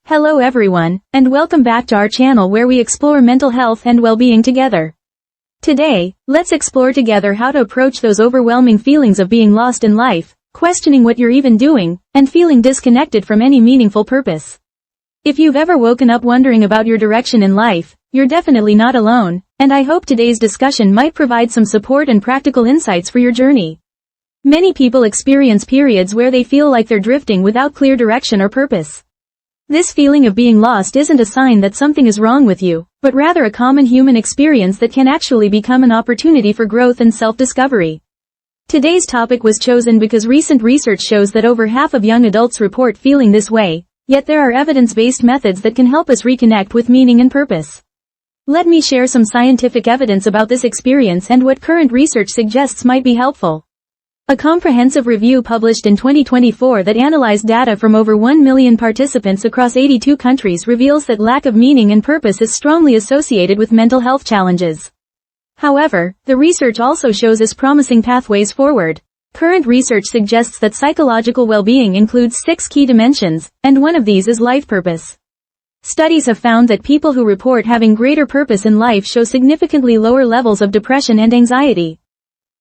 Hello everyone, and welcome back to our channel where we explore mental health and well-being together. Today, let's explore together how to approach those overwhelming feelings of being lost in life, questioning what you're even doing, and feeling disconnected from any meaningful purpose. If you've ever woken up wondering about your direction in life, you're definitely not alone, and I hope today's discussion might provide some support and practical insights for your journey. Many people experience periods where they feel like they're drifting without clear direction or purpose. This feeling of being lost isn't a sign that something is wrong with you, but rather a common human experience that can actually become an opportunity for growth and self-discovery. Today's topic was chosen because recent research shows that over half of young adults report feeling this way, yet there are evidence-based methods that can help us reconnect with meaning and purpose. Let me share some scientific evidence about this experience and what current research suggests might be helpful. A comprehensive review published in 2024 that analyzed data from over 1 million participants across 82 countries reveals that lack of meaning and purpose is strongly associated with mental health challenges. However, the research also shows us promising pathways forward. Current research suggests that psychological well-being includes 6 key dimensions, and one of these is life purpose. Studies have found that people who report having greater purpose in life show significantly lower levels of depression and anxiety.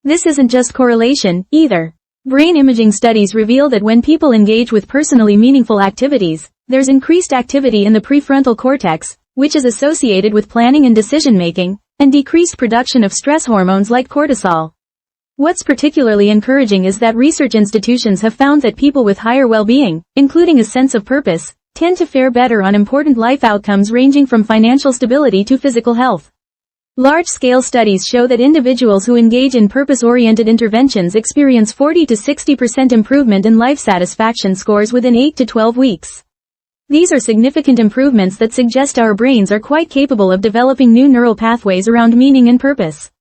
This isn't just correlation, either. Brain imaging studies reveal that when people engage with personally meaningful activities, there's increased activity in the prefrontal cortex, which is associated with planning and decision-making, and decreased production of stress hormones like cortisol. What's particularly encouraging is that research institutions have found that people with higher well-being, including a sense of purpose, tend to fare better on important life outcomes ranging from financial stability to physical health. Large-scale studies show that individuals who engage in purpose-oriented interventions experience 40 to 60% improvement in life satisfaction scores within 8 to 12 weeks. These are significant improvements that suggest our brains are quite capable of developing new neural pathways around meaning and purpose.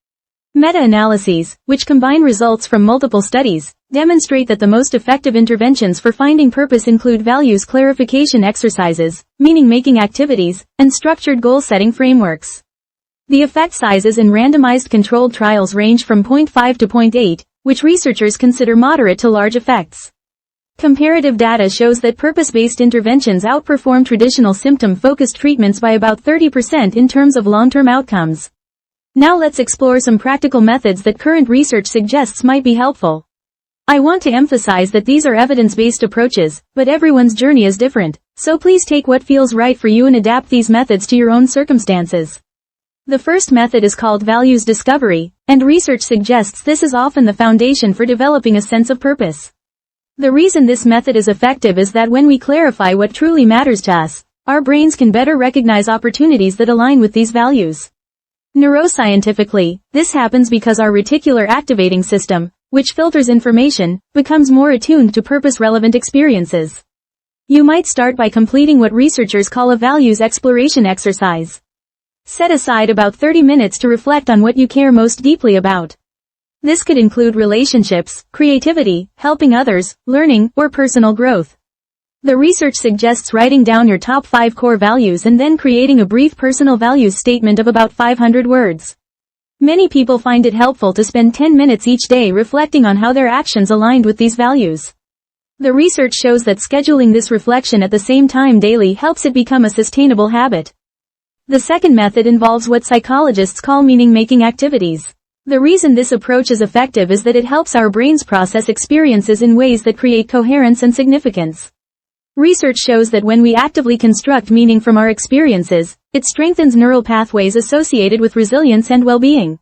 Meta-analyses, which combine results from multiple studies, demonstrate that the most effective interventions for finding purpose include values clarification exercises, meaning-making activities, and structured goal-setting frameworks. The effect sizes in randomized controlled trials range from 0.5 to 0.8, which researchers consider moderate to large effects. Comparative data shows that purpose-based interventions outperform traditional symptom-focused treatments by about 30% in terms of long-term outcomes. Now let's explore some practical methods that current research suggests might be helpful. I want to emphasize that these are evidence-based approaches, but everyone's journey is different, so please take what feels right for you and adapt these methods to your own circumstances. The first method is called values discovery, and research suggests this is often the foundation for developing a sense of purpose. The reason this method is effective is that when we clarify what truly matters to us, our brains can better recognize opportunities that align with these values. Neuroscientifically, this happens because our reticular activating system, which filters information, becomes more attuned to purpose-relevant experiences. You might start by completing what researchers call a values exploration exercise. Set aside about 30 minutes to reflect on what you care most deeply about. This could include relationships, creativity, helping others, learning, or personal growth. The research suggests writing down your top 5 core values and then creating a brief personal values statement of about 500 words. Many people find it helpful to spend 10 minutes each day reflecting on how their actions aligned with these values. The research shows that scheduling this reflection at the same time daily helps it become a sustainable habit. The second method involves what psychologists call meaning-making activities. The reason this approach is effective is that it helps our brains process experiences in ways that create coherence and significance. Research shows that when we actively construct meaning from our experiences, it strengthens neural pathways associated with resilience and well-being.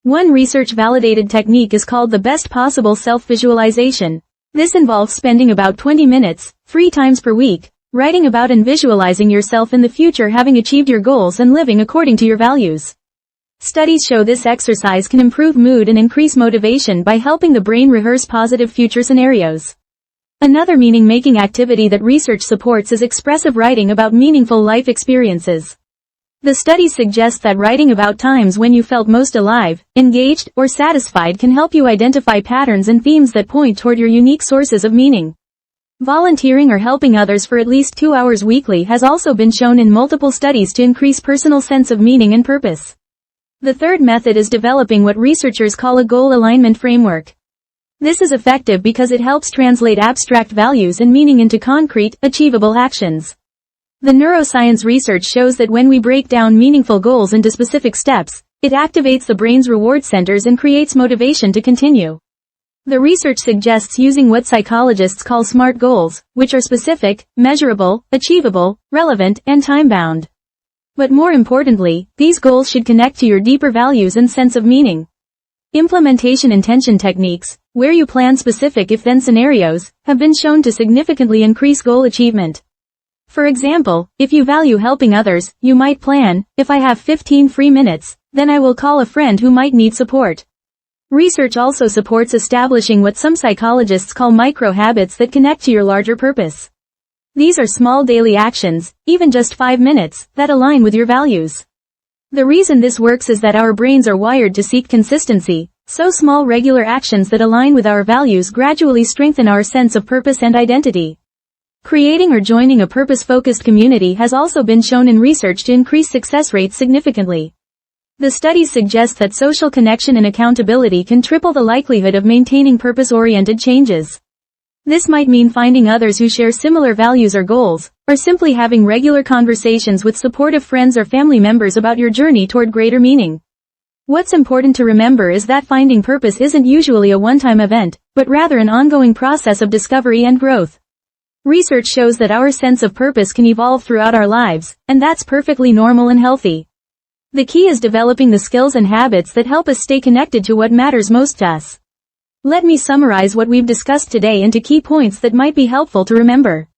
One research-validated technique is called the best possible self-visualization. This involves spending about 20 minutes, 3 times per week, writing about and visualizing yourself in the future having achieved your goals and living according to your values. Studies show this exercise can improve mood and increase motivation by helping the brain rehearse positive future scenarios. Another meaning-making activity that research supports is expressive writing about meaningful life experiences. The studies suggest that writing about times when you felt most alive, engaged, or satisfied can help you identify patterns and themes that point toward your unique sources of meaning. Volunteering or helping others for at least 2 hours weekly has also been shown in multiple studies to increase personal sense of meaning and purpose. The third method is developing what researchers call a goal alignment framework. This is effective because it helps translate abstract values and meaning into concrete, achievable actions. The neuroscience research shows that when we break down meaningful goals into specific steps, it activates the brain's reward centers and creates motivation to continue. The research suggests using what psychologists call SMART goals, which are specific, measurable, achievable, relevant, and time-bound. But more importantly, these goals should connect to your deeper values and sense of meaning. Implementation intention techniques, where you plan specific if-then scenarios, have been shown to significantly increase goal achievement. For example, if you value helping others, you might plan, if I have 15 free minutes, then I will call a friend who might need support. Research also supports establishing what some psychologists call micro-habits that connect to your larger purpose. These are small daily actions, even just 5 minutes, that align with your values. The reason this works is that our brains are wired to seek consistency, so small regular actions that align with our values gradually strengthen our sense of purpose and identity. Creating or joining a purpose-focused community has also been shown in research to increase success rates significantly. The studies suggest that social connection and accountability can triple the likelihood of maintaining purpose-oriented changes. This might mean finding others who share similar values or goals, or simply having regular conversations with supportive friends or family members about your journey toward greater meaning. What's important to remember is that finding purpose isn't usually a one-time event, but rather an ongoing process of discovery and growth. Research shows that our sense of purpose can evolve throughout our lives, and that's perfectly normal and healthy. The key is developing the skills and habits that help us stay connected to what matters most to us. Let me summarize what we've discussed today into key points that might be helpful to remember.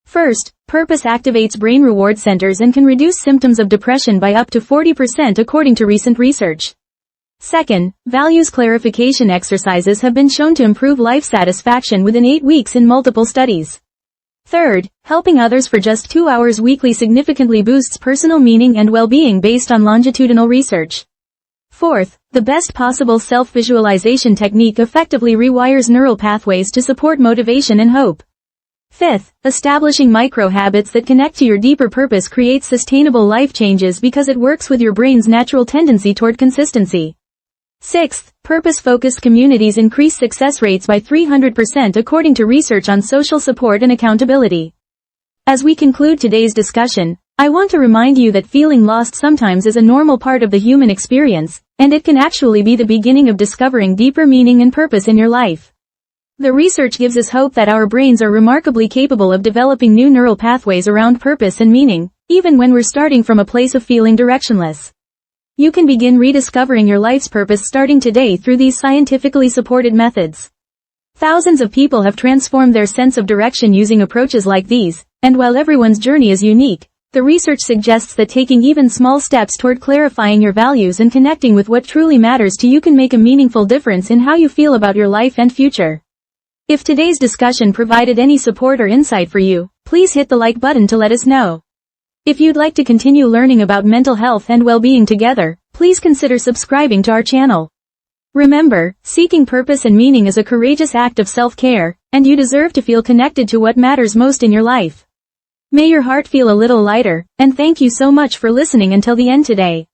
First, purpose activates brain reward centers and can reduce symptoms of depression by up to 40% according to recent research. Second, values clarification exercises have been shown to improve life satisfaction within 8 weeks in multiple studies. Third, helping others for just 2 hours weekly significantly boosts personal meaning and well-being based on longitudinal research. Fourth, the best possible self-visualization technique effectively rewires neural pathways to support motivation and hope. Fifth, establishing micro-habits that connect to your deeper purpose creates sustainable life changes because it works with your brain's natural tendency toward consistency. Sixth, purpose-focused communities increase success rates by 300% according to research on social support and accountability. As we conclude today's discussion, I want to remind you that feeling lost sometimes is a normal part of the human experience, and it can actually be the beginning of discovering deeper meaning and purpose in your life. The research gives us hope that our brains are remarkably capable of developing new neural pathways around purpose and meaning, even when we're starting from a place of feeling directionless. You can begin rediscovering your life's purpose starting today through these scientifically supported methods. Thousands of people have transformed their sense of direction using approaches like these, and while everyone's journey is unique, the research suggests that taking even small steps toward clarifying your values and connecting with what truly matters to you can make a meaningful difference in how you feel about your life and future. If today's discussion provided any support or insight for you, please hit the like button to let us know. If you'd like to continue learning about mental health and well-being together, please consider subscribing to our channel. Remember, seeking purpose and meaning is a courageous act of self-care, and you deserve to feel connected to what matters most in your life. May your heart feel a little lighter, and thank you so much for listening until the end today.